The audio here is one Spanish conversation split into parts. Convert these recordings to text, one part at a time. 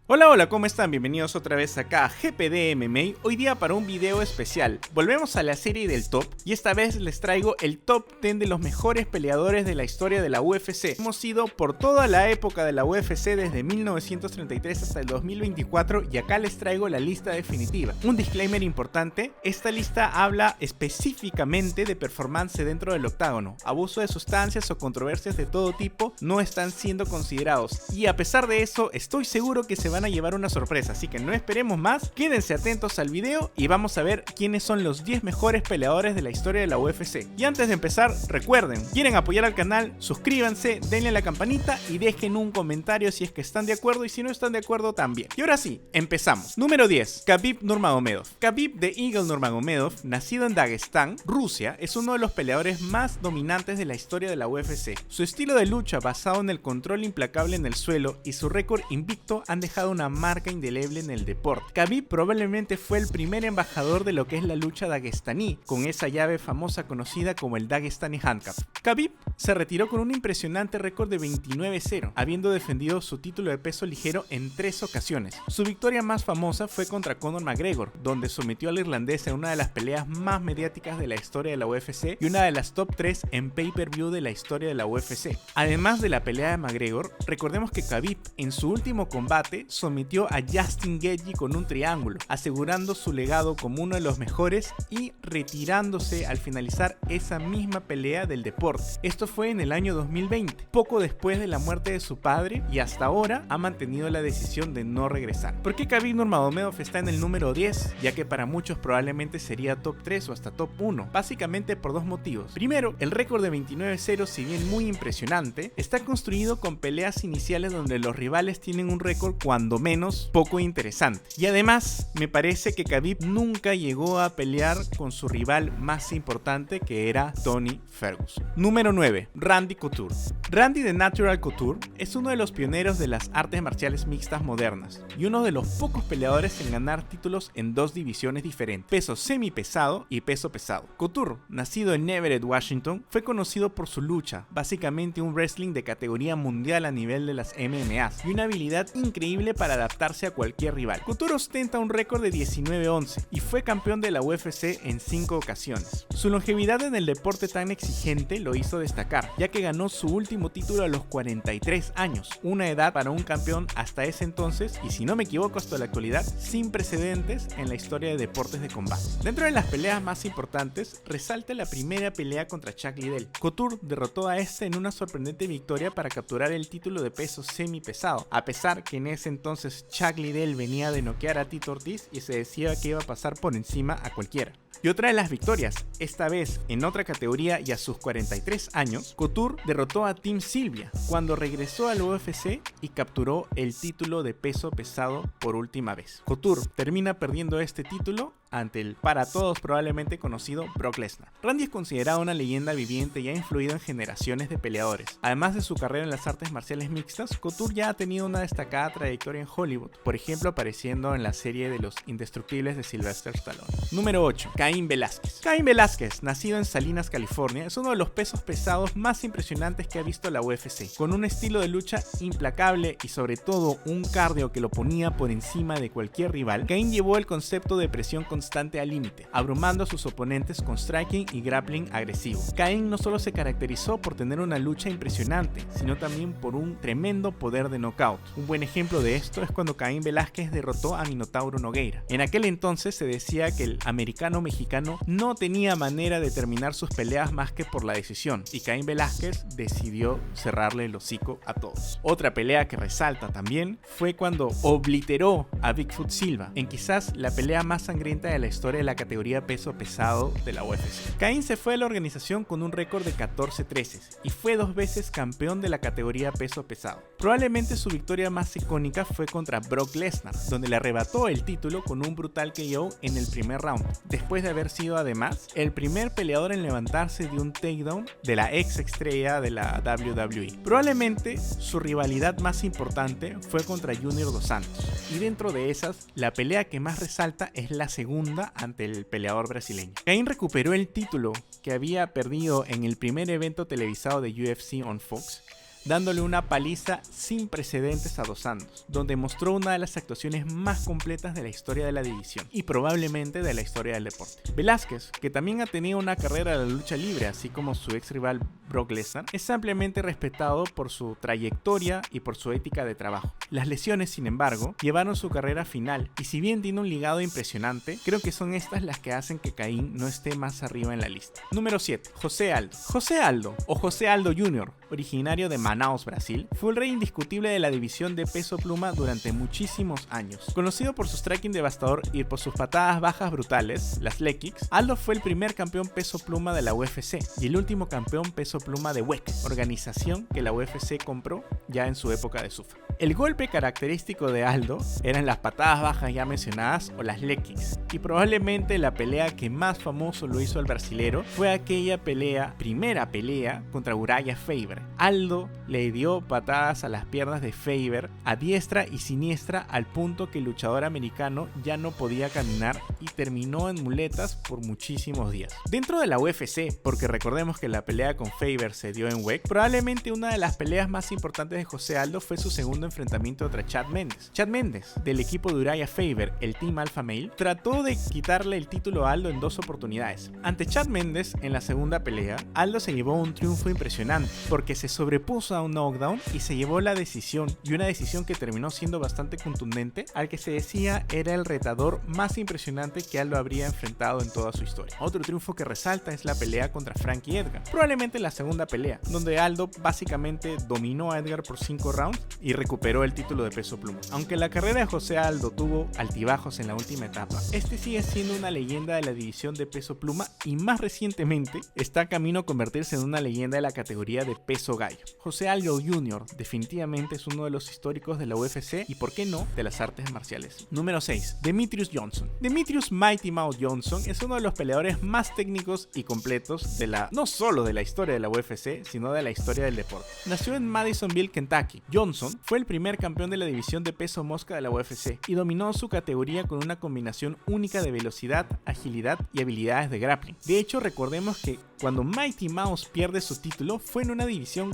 Hola, hola, ¿cómo están? Bienvenidos otra vez acá a GPD MMA, hoy día para un video especial. Volvemos a la serie del top y esta vez les traigo el top 10 de los mejores peleadores de la historia de la UFC. Hemos ido por toda la época de la UFC desde 1933 hasta el 2024 y acá les traigo la lista definitiva. Un disclaimer importante, esta lista habla específicamente de performance dentro del octágono. Abuso de sustancias o controversias de todo tipo no están siendo considerados y a pesar de eso estoy seguro que se van a llevar una sorpresa, así que no esperemos más, quédense atentos al video y vamos a ver quiénes son los 10 mejores peleadores de la historia de la UFC. Y antes de empezar, recuerden, quieren apoyar al canal, suscríbanse, denle a la campanita y dejen un comentario si es que están de acuerdo y si no están de acuerdo también. Y ahora sí, empezamos. Número 10, Khabib Nurmagomedov. Khabib the Eagle Nurmagomedov, nacido en Dagestán, Rusia, es uno de los peleadores más dominantes de la historia de la UFC. Su estilo de lucha basado en el control implacable en el suelo y su récord invicto han dejado una marca indeleble en el deporte. Khabib probablemente fue el primer embajador de lo que es la lucha dagestaní, con esa llave famosa conocida como el Dagestani Handcuff. Khabib se retiró con un impresionante récord de 29-0, habiendo defendido su título de peso ligero en 3 ocasiones. Su victoria más famosa fue contra Conor McGregor, donde sometió al irlandés en una de las peleas más mediáticas de la historia de la UFC y una de las top 3 en pay-per-view de la historia de la UFC. Además de la pelea de McGregor, recordemos que Khabib en su último combate sometió a Justin Gaethje con un triángulo, asegurando su legado como uno de los mejores y retirándose al finalizar esa misma pelea del deporte. Esto fue en el año 2020, poco después de la muerte de su padre, y hasta ahora ha mantenido la decisión de no regresar. ¿Por qué Khabib Nurmagomedov está en el número 10? Ya que para muchos probablemente sería top 3 o hasta top 1, básicamente por dos motivos. Primero, el récord de 29-0, si bien muy impresionante, está construido con peleas iniciales donde los rivales tienen un récord cuando menos poco interesante. Y además, me parece que Khabib nunca llegó a pelear con su rival más importante, que era Tony Ferguson. Número 9, Randy Couture. Randy the Natural Couture es uno de los pioneros de las artes marciales mixtas modernas y uno de los pocos peleadores en ganar títulos en dos divisiones diferentes, peso semipesado y peso pesado. Couture, nacido en Everett, Washington, fue conocido por su lucha, básicamente un wrestling de categoría mundial a nivel de las MMAs y una habilidad increíble para adaptarse a cualquier rival. Couture ostenta un récord de 19-11 y fue campeón de la UFC en 5 ocasiones. Su longevidad en el deporte tan exigente lo hizo destacar, ya que ganó su último título a los 43 años, una edad para un campeón hasta ese entonces y, si no me equivoco, hasta la actualidad sin precedentes en la historia de deportes de combate. Dentro de las peleas más importantes resalta la primera pelea contra Chuck Liddell. Couture derrotó a este en una sorprendente victoria para capturar el título de peso semipesado, a pesar que en ese entonces Chuck Liddell venía de noquear a Tito Ortiz y se decía que iba a pasar por encima a cualquiera. Y otra de las victorias, esta vez en otra categoría y a sus 43 años, Couture derrotó a Tim Sylvia cuando regresó al UFC y capturó el título de peso pesado por última vez. Couture termina perdiendo este título ante el para todos probablemente conocido Brock Lesnar. Randy es considerado una leyenda viviente y ha influido en generaciones de peleadores. Además de su carrera en las artes marciales mixtas, Couture ya ha tenido una destacada trayectoria en Hollywood, por ejemplo apareciendo en la serie de Los Indestructibles de Sylvester Stallone. Número 8, Caín Velázquez. Caín Velázquez, nacido en Salinas, California, es uno de los pesos pesados más impresionantes que ha visto la UFC, con un estilo de lucha implacable y sobre todo un cardio que lo ponía por encima de cualquier rival. Caín llevó el concepto de presión constante al límite, abrumando a sus oponentes con striking y grappling agresivo. Caín no solo se caracterizó por tener una lucha impresionante, sino también por un tremendo poder de knockout. Un buen ejemplo de esto es cuando Caín Velázquez derrotó a Minotauro Nogueira. En aquel entonces se decía que el americano mexicano no tenía manera de terminar sus peleas más que por la decisión, y Caín Velázquez decidió cerrarle el hocico a todos. Otra pelea que resalta también fue cuando obliteró a Bigfoot Silva en quizás la pelea más sangrienta de la historia de la categoría peso pesado de la UFC. Caín se fue a la organización con un récord de 14-13 y fue 2 veces campeón de la categoría peso pesado. Probablemente su victoria más icónica fue contra Brock Lesnar, donde le arrebató el título con un brutal KO en el primer round, después de haber sido además el primer peleador en levantarse de un takedown de la ex estrella de la WWE. Probablemente su rivalidad más importante fue contra Junior Dos Santos, y dentro de esas, la pelea que más resalta es la segunda ante el peleador brasileño. Caín recuperó el título que había perdido en el primer evento televisado de UFC on Fox, dándole una paliza sin precedentes a Dos Santos, donde mostró una de las actuaciones más completas de la historia de la división y probablemente de la historia del deporte. Velázquez, que también ha tenido una carrera de la lucha libre, así como su ex rival Brock Lesnar, es ampliamente respetado por su trayectoria y por su ética de trabajo. Las lesiones, sin embargo, llevaron su carrera a final, y si bien tiene un ligado impresionante, creo que son estas las que hacen que Caín no esté más arriba en la lista. Número 7. José Aldo. José Aldo, o José Aldo Jr., originario de Manaus, Brasil, fue el rey indiscutible de la división de peso pluma durante muchísimos años. Conocido por su striking devastador y por sus patadas bajas brutales, las leg kicks, Aldo fue el primer campeón peso pluma de la UFC y el último campeón peso pluma de WEC, organización que la UFC compró ya en su época de SUFA. El golpe característico de Aldo eran las patadas bajas ya mencionadas o las leg kicks, y probablemente la pelea que más famoso lo hizo al brasilero fue aquella primera pelea contra Uriah Faber. Aldo le dio patadas a las piernas de Faber a diestra y siniestra al punto que el luchador americano ya no podía caminar y terminó en muletas por muchísimos días. Dentro de la UFC, porque recordemos que la pelea con Faber se dio en WEC, probablemente una de las peleas más importantes de José Aldo fue su segundo enfrentamiento contra Chad Mendes. Chad Mendes, del equipo de Uriah Faber, el Team Alpha Male, trató de quitarle el título a Aldo en 2 oportunidades. Ante Chad Mendes, en la segunda pelea, Aldo se llevó un triunfo impresionante, porque se sobrepuso a un knockdown y se llevó la decisión, y una decisión que terminó siendo bastante contundente, al que se decía era el retador más impresionante que Aldo habría enfrentado en toda su historia. Otro triunfo que resalta es la pelea contra Frankie Edgar, probablemente la segunda pelea, donde Aldo básicamente dominó a Edgar por 5 rounds y recuperó el título de peso pluma. Aunque la carrera de José Aldo tuvo altibajos en la última etapa, este sigue siendo una leyenda de la división de peso pluma y más recientemente está camino a convertirse en una leyenda de la categoría de peso gallo. José Aldo Jr. definitivamente es uno de los históricos de la UFC y, por qué no, de las artes marciales. Número 6. Demetrious Johnson. Demetrious Mighty Mouse Johnson es uno de los peleadores más técnicos y completos no solo de la historia de la UFC, sino de la historia del deporte. Nació en Madisonville, Kentucky. Johnson fue el primer campeón de la división de peso mosca de la UFC y dominó su categoría con una combinación única de velocidad, agilidad y habilidades de grappling. De hecho, recordemos que cuando Mighty Mouse pierde su título fue en una decisión,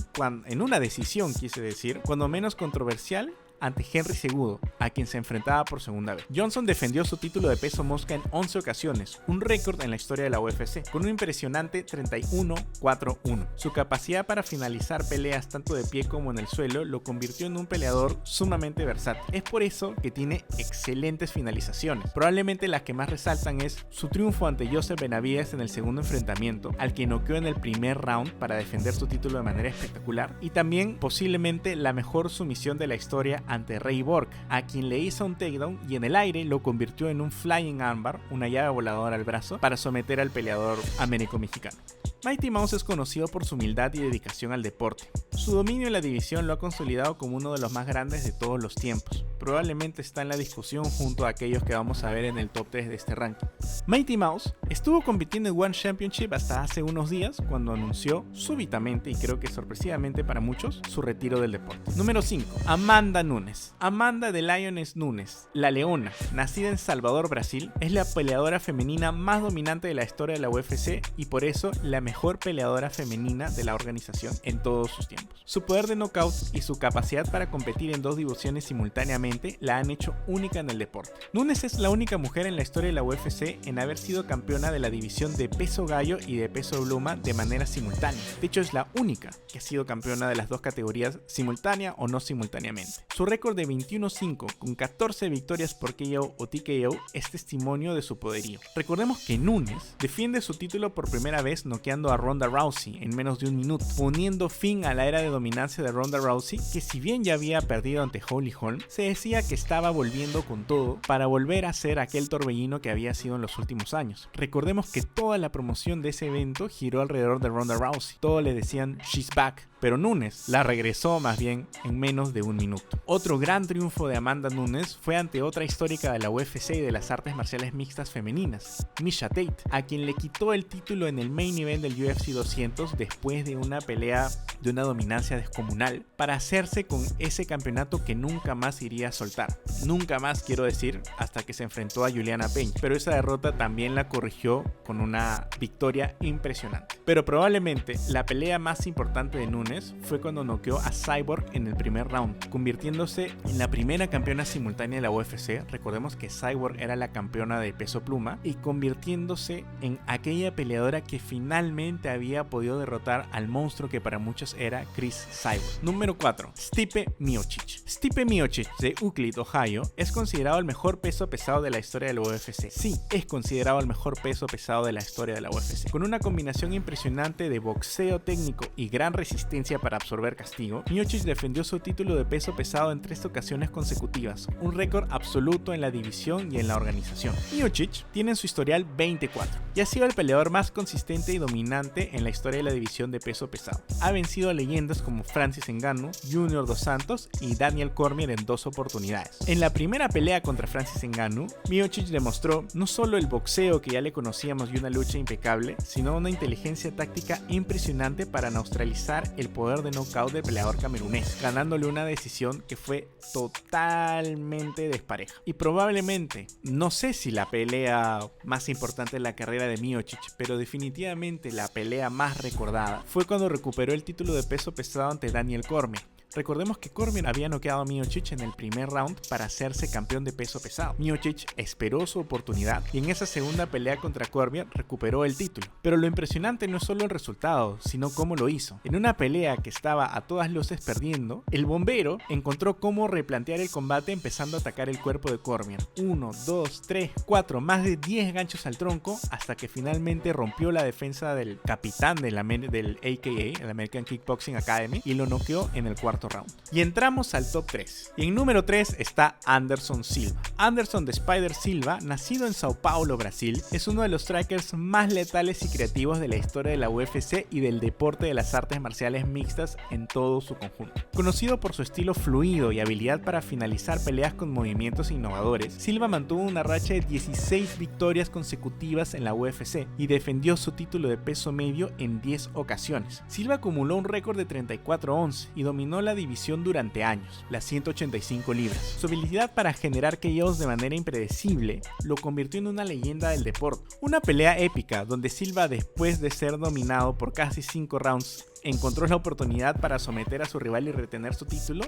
cuando menos controversial, ante Henry Cejudo, a quien se enfrentaba por segunda vez. Johnson defendió su título de peso mosca en 11 ocasiones, un récord en la historia de la UFC, con un impresionante 31-4-1. Su capacidad para finalizar peleas tanto de pie como en el suelo lo convirtió en un peleador sumamente versátil. Es por eso que tiene excelentes finalizaciones. Probablemente las que más resaltan es su triunfo ante Joseph Benavidez en el segundo enfrentamiento, al que noqueó en el primer round para defender su título de manera espectacular, y también posiblemente la mejor sumisión de la historia ante Ray Borg, a quien le hizo un takedown y en el aire lo convirtió en un flying armbar, una llave voladora al brazo, para someter al peleador américo-mexicano. Mighty Mouse es conocido por su humildad y dedicación al deporte. Su dominio en la división lo ha consolidado como uno de los más grandes de todos los tiempos. Probablemente está en la discusión junto a aquellos que vamos a ver en el top 3 de este ranking. Mighty Mouse estuvo compitiendo en One Championship hasta hace unos días, cuando anunció súbitamente, y creo que sorpresivamente para muchos, su retiro del deporte. Número 5. Amanda Nunes. Amanda de Lioness Nunes, la leona, nacida en Salvador, Brasil, es la peleadora femenina más dominante de la historia de la UFC y por eso la mejor peleadora femenina de la organización en todos sus tiempos. Su poder de knockout y su capacidad para competir en 2 divisiones simultáneamente la han hecho única en el deporte. Nunes es la única mujer en la historia de la UFC en haber sido campeona de la división de peso gallo y de peso pluma de manera simultánea. De hecho, es la única que ha sido campeona de las 2 categorías simultánea o no simultáneamente. Su récord de 21-5 con 14 victorias por KO o TKO es testimonio de su poderío. Recordemos que Nunes defiende su título por primera vez noqueando a Ronda Rousey en menos de un minuto, poniendo fin a la era de dominancia de Ronda Rousey, que si bien ya había perdido ante Holly Holm, se decía que estaba volviendo con todo para volver a ser aquel torbellino que había sido en los últimos años. Recordemos que toda la promoción de ese evento giró alrededor de Ronda Rousey. Todos le decían "She's back", pero Nunes la regresó más bien en menos de un minuto. Otro gran triunfo de Amanda Nunes fue ante otra histórica de la UFC y de las artes marciales mixtas femeninas, Miesha Tate, a quien le quitó el título en el main event del UFC 200 después de una pelea de una dominancia descomunal, para hacerse con ese campeonato que nunca más iría a soltar. Nunca más, quiero decir, hasta que se enfrentó a Juliana Peña, pero esa derrota también la corrigió con una victoria impresionante. Pero probablemente la pelea más importante de Nunes ocasiones fue cuando noqueó a Cyborg en el primer round, convirtiéndose en la primera campeona simultánea de la UFC. Recordemos que Cyborg era la campeona de peso pluma, y convirtiéndose en aquella peleadora que finalmente había podido derrotar al monstruo que para muchos era Chris Cyborg. Número 4. Stipe Miocic. Stipe Miocic de Euclid, Ohio, es considerado el mejor peso pesado de la historia de la UFC. Sí, es considerado el mejor peso pesado de la historia de la UFC. Con una combinación impresionante de boxeo técnico y gran resistencia para absorber castigo, Miocic defendió su título de peso pesado en 3 ocasiones consecutivas, un récord absoluto en la división y en la organización. Miocic tiene en su historial 24 y ha sido el peleador más consistente y dominante en la historia de la división de peso pesado. Ha vencido a leyendas como Francis Ngannou, Junior Dos Santos y Daniel Cormier en 2 oportunidades. En la primera pelea contra Francis Ngannou, Miocic demostró no solo el boxeo que ya le conocíamos y una lucha impecable, sino una inteligencia táctica impresionante para neutralizar el poder de knockout del peleador camerunés, ganándole una decisión que fue totalmente despareja. Y probablemente, no sé si la pelea más importante de la carrera de Miocic, pero definitivamente la pelea más recordada fue cuando recuperó el título de peso pesado ante Daniel Cormier. Recordemos que Cormier había noqueado a Miocic en el primer round para hacerse campeón de peso pesado. Miocic esperó su oportunidad y en esa segunda pelea contra Cormier recuperó el título. Pero lo impresionante no es solo el resultado, sino cómo lo hizo. En una pelea que estaba a todas luces perdiendo, el bombero encontró cómo replantear el combate empezando a atacar el cuerpo de Cormier. 1, 2, 3, 4, más de 10 ganchos al tronco hasta que finalmente rompió la defensa del capitán del AKA, el American Kickboxing Academy, y lo noqueó en el cuarto round. Y entramos al top 3. Y en número 3 está Anderson Silva. Anderson The Spider Silva, nacido en Sao Paulo, Brasil, es uno de los strikers más letales y creativos de la historia de la UFC y del deporte de las artes marciales mixtas en todo su conjunto. Conocido por su estilo fluido y habilidad para finalizar peleas con movimientos innovadores, Silva mantuvo una racha de 16 victorias consecutivas en la UFC y defendió su título de peso medio en 10 ocasiones. Silva acumuló un récord de 34-11 y dominó la división durante años, las 185 libras. Su habilidad para generar KOs de manera impredecible lo convirtió en una leyenda del deporte. Una pelea épica donde Silva, después de ser dominado por casi 5 rounds, encontró la oportunidad para someter a su rival y retener su título,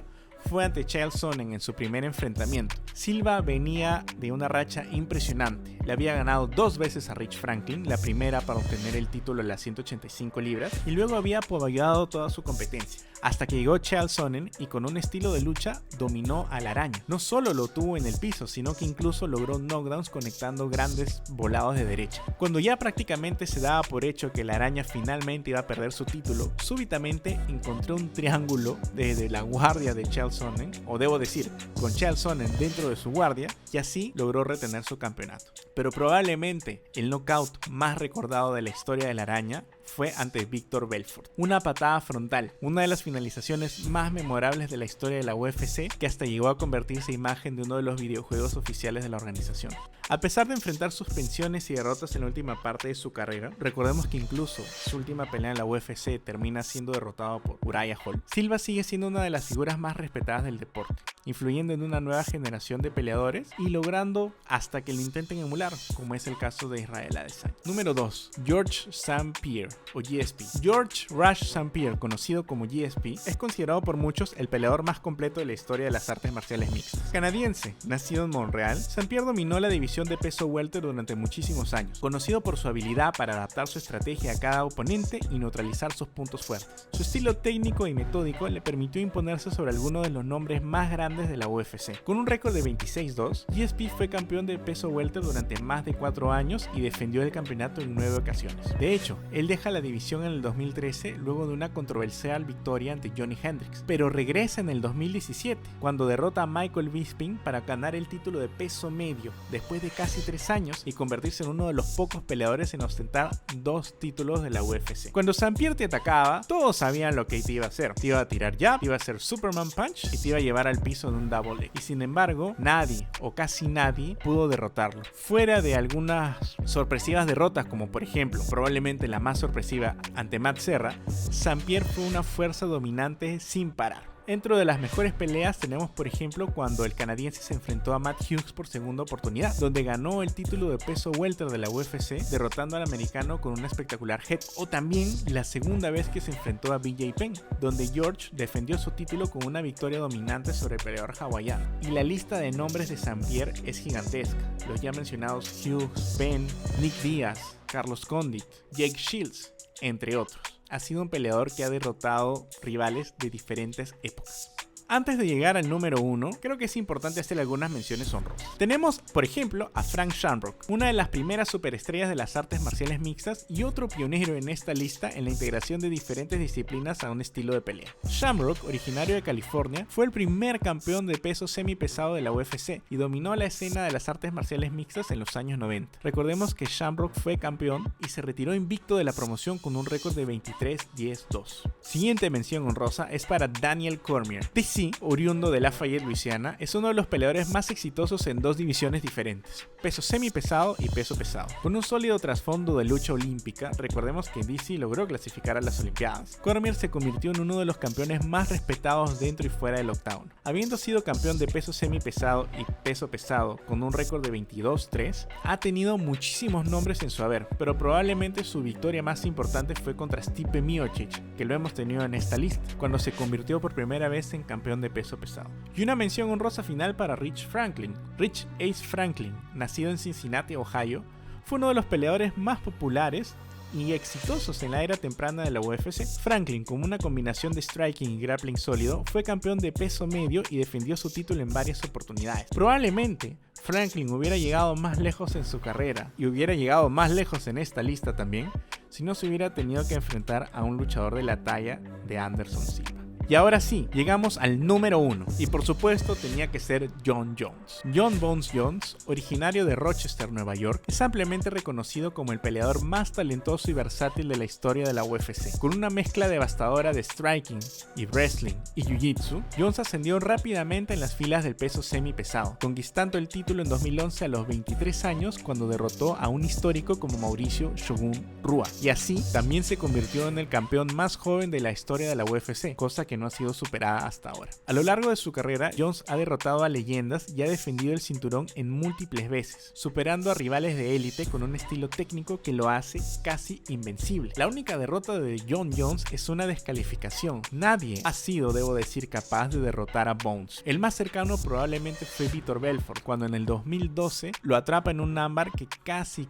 fue ante Chael Sonnen en su primer enfrentamiento. Silva venía de una racha impresionante. Le había ganado 2 veces a Rich Franklin, la primera para obtener el título de las 185 libras, y luego había apoyado toda su competencia, hasta que llegó Chael Sonnen y con un estilo de lucha dominó a la araña. No solo lo tuvo en el piso, sino que incluso logró knockdowns conectando grandes volados de derecha. Cuando ya prácticamente se daba por hecho que la araña finalmente iba a perder su título, súbitamente encontró un triángulo desde la guardia de Chael Sonnen, o debo decir, con Chael Sonnen dentro de su guardia, y así logró retener su campeonato. Pero probablemente el knockout más recordado de la historia de la araña fue ante Víctor Belfort. Una patada frontal, una de las finalizaciones más memorables de la historia de la UFC, que hasta llegó a convertirse imagen de uno de los videojuegos oficiales de la organización. A pesar de enfrentar suspensiones y derrotas en la última parte de su carrera, recordemos que incluso su última pelea en la UFC termina siendo derrotado por Uriah Hall, Silva sigue siendo una de las figuras más respetadas del deporte, influyendo en una nueva generación de peleadores y logrando hasta que lo intenten emular, como es el caso de Israel Adesanya. Número 2. George St. Pierre, o GSP. George Rush St. Pierre, conocido como GSP, es considerado por muchos el peleador más completo de la historia de las artes marciales mixtas. Canadiense, nacido en Montreal, St. Pierre dominó la división de peso welter durante muchísimos años, conocido por su habilidad para adaptar su estrategia a cada oponente y neutralizar sus puntos fuertes. Su estilo técnico y metódico le permitió imponerse sobre algunos de los nombres más grandes de la UFC. Con un récord de 26-2, GSP fue campeón de peso welter durante más de 4 años y defendió el campeonato en 9 ocasiones. De hecho, él deja la división en el 2013 luego de una controversial victoria ante Johnny Hendricks, pero regresa en el 2017 cuando derrota a Michael Bisping para ganar el título de peso medio después de casi 3 años y convertirse en uno de los pocos peleadores en ostentar 2 títulos de la UFC. Cuando St. Pierre te atacaba, todos sabían lo que te iba a hacer. Te iba a tirar jab, te iba a hacer Superman Punch y te iba a llevar al piso de un double leg. Y sin embargo, nadie o casi nadie pudo derrotarlo. Fuera de algunas sorpresivas derrotas, como por ejemplo, probablemente la más sorpresiva ante Matt Serra, St. Pierre fue una fuerza dominante sin parar. Dentro de las mejores peleas tenemos por ejemplo cuando el canadiense se enfrentó a Matt Hughes por segunda oportunidad, donde ganó el título de peso welter de la UFC derrotando al americano con un espectacular head, o también la segunda vez que se enfrentó a BJ Penn, donde George defendió su título con una victoria dominante sobre el peleador hawaiano. Y la lista de nombres de St. Pierre es gigantesca, los ya mencionados Hughes, Penn, Nick Diaz, Carlos Condit, Jake Shields, entre otros. Ha sido un peleador que ha derrotado rivales de diferentes épocas. Antes de llegar al número 1, creo que es importante hacer algunas menciones honrosas. Tenemos, por ejemplo, a Frank Shamrock, una de las primeras superestrellas de las artes marciales mixtas y otro pionero en esta lista en la integración de diferentes disciplinas a un estilo de pelea. Shamrock, originario de California, fue el primer campeón de peso semipesado de la UFC y dominó la escena de las artes marciales mixtas en los años 90. Recordemos que Shamrock fue campeón y se retiró invicto de la promoción con un récord de 23-10-2. Siguiente mención honrosa es para Daniel Cormier. DC, oriundo de Lafayette, Luisiana, es uno de los peleadores más exitosos en dos divisiones diferentes, peso semipesado y peso pesado. Con un sólido trasfondo de lucha olímpica, recordemos que DC logró clasificar a las Olimpiadas. Cormier se convirtió en uno de los campeones más respetados dentro y fuera del octágono. Habiendo sido campeón de peso semipesado y peso pesado con un récord de 22-3, ha tenido muchísimos nombres en su haber, pero probablemente su victoria más importante fue contra Stipe Miocic, que lo hemos tenido en esta lista, cuando se convirtió por primera vez en campeón de peso pesado. Y una mención honrosa final para Rich Franklin. Rich Ace Franklin, nacido en Cincinnati, Ohio, fue uno de los peleadores más populares y exitosos en la era temprana de la UFC. Franklin, con una combinación de striking y grappling sólido, fue campeón de peso medio y defendió su título en varias oportunidades. Probablemente Franklin hubiera llegado más lejos en su carrera y hubiera llegado más lejos en esta lista también si no se hubiera tenido que enfrentar a un luchador de la talla de Anderson Silva. Y ahora sí, llegamos al número 1, y por supuesto tenía que ser Jon Jones. Jon Bones Jones, originario de Rochester, Nueva York, es ampliamente reconocido como el peleador más talentoso y versátil de la historia de la UFC. Con una mezcla devastadora de striking y wrestling y jiu-jitsu, Jones ascendió rápidamente en las filas del peso semipesado, conquistando el título en 2011 a los 23 años cuando derrotó a un histórico como Mauricio Shogun Rua, y así también se convirtió en el campeón más joven de la historia de la UFC, cosa que no ha sido superada hasta ahora. A lo largo de su carrera, Jones ha derrotado a leyendas y ha defendido el cinturón en múltiples veces, superando a rivales de élite con un estilo técnico que lo hace casi invencible. La única derrota de Jon Jones es una descalificación. Nadie ha sido, debo decir, capaz de derrotar a Bones. El más cercano probablemente fue Vitor Belfort, cuando en el 2012 lo atrapa en un ámbar que casi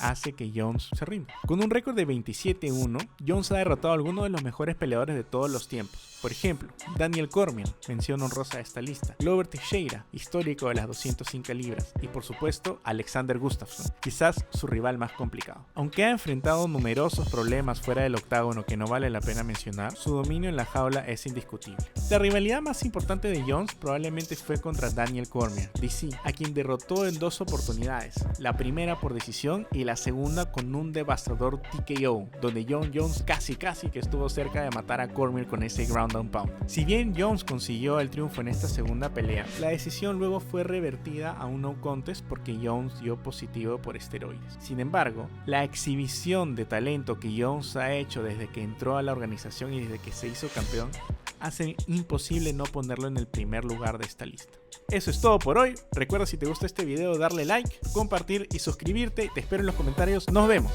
hace que Jones se rinda. Con un récord de 27-1, Jones ha derrotado a algunos de los mejores peleadores de todos los tiempos. Por ejemplo, Daniel Cormier, mención honrosa de esta lista, Glover Teixeira, histórico de las 205 libras, y por supuesto Alexander Gustafsson, quizás su rival más complicado. Aunque ha enfrentado numerosos problemas fuera del octágono que no vale la pena mencionar, su dominio en la jaula es indiscutible. La rivalidad más importante de Jones probablemente fue contra Daniel Cormier, DC, a quien derrotó en dos oportunidades, la primera por decisión y la segunda con un devastador TKO, donde Jon Jones casi que estuvo cerca de matar a Cormier con ese ground and pound. Si bien Jones consiguió el triunfo en esta segunda pelea, la decisión luego fue revertida a un no contest porque Jones dio positivo por esteroides. Sin embargo, la exhibición de talento que Jones ha hecho desde que entró a la organización y desde que se hizo campeón hace imposible no ponerlo en el primer lugar de esta lista. Eso es todo por hoy. Recuerda, si te gusta este video, darle like, compartir y suscribirte. Te espero en los comentarios. Nos vemos.